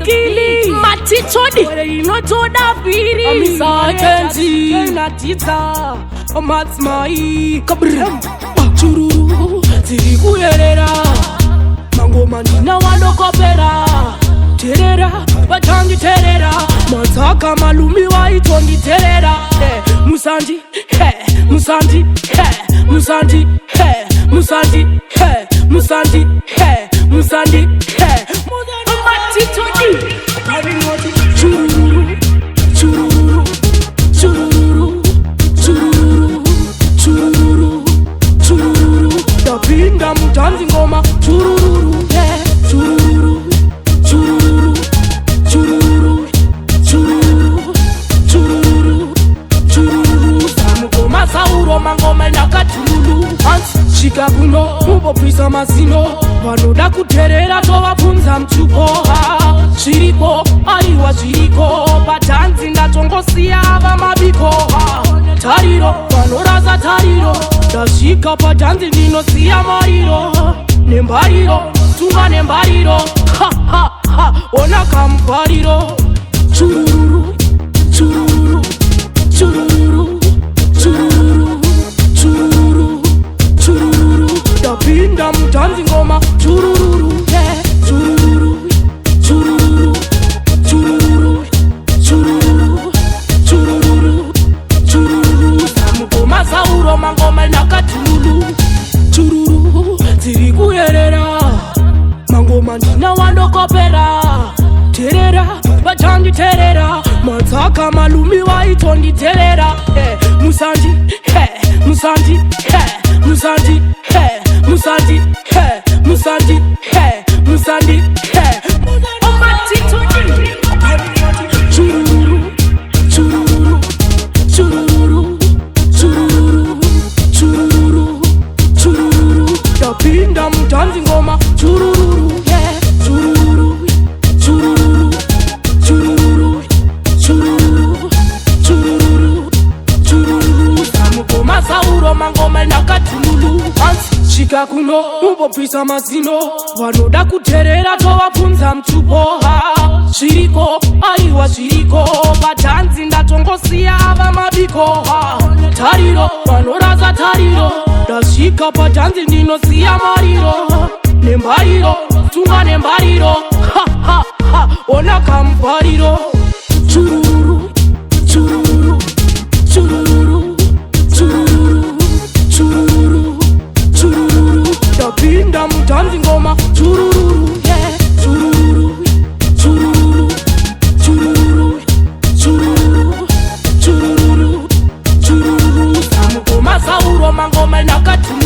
Kili Matitodi Inotoda Viri Amisakenzi Natita Madzimai Kabram Chururu Zirikuyerera Mango Manina Wanokopera Terera Batangi Terera Mataka Malumi Waitongi Terera Musanji Musanji Musanji Musanji Musanji Musanji Matitodi Chururu Chururu Chururu Chururu Chururu Chururu Tapinda mutanzi ngoma Chururu Chururu Chururu Chururu Chururu Chururu Chururu Samugoma sauro mangoma nakatulu Shika kuno mubo pisa mazino Vanoda kuterera tovapunza mtuko Shiriko, aliwa shiriko Batanzi ndatongosiya vamabiko Tariro, vanoraza tariro Dashika batanzi ninosiya mariro Nembariro, tunga nembariro Ha ha ha, ona kampariro Chururu, chururu, chururu, chururu, chururu, chururu Tapinda mutanzi ngoma Chururu, chururu, chururu, chururu, chururu, chururu, chururu Samugoma sauro mangoma nakatulu Chururu, zirikuyerera Mangoma nina wandokopera Terera, batangi terera Mataka malumi waitondi terera Musanji, Musanji, Musanji, Musanji, Musanji, Musanji, Matitodi Chururu, chururu, chururu, chururu, chururu, chururu Tapinda mutanzi ngoma Chururu, chururu, chururu, chururu, chururu, chururu, chururu Samugoma sauro mangoma nakatulu Shika kuno mubo pisa mazino Vanoda kuterera tovapunza mtupo Shiriko, aliwa shiriko Batanzi ndatongosiya vamabiko Tariro, vanoraza tariro Dashika batanzi ninosiya mariro Nembariro, tunga nembariro Ha ha ha, ona kampariro Chururu, chururu, chururu, chururu, chururu, chururu Tapinda mutanzi ngoma Chururu, chururu, chururu, chururu, chururu, chururu, chururu Samugoma sauro mangoma nakatulu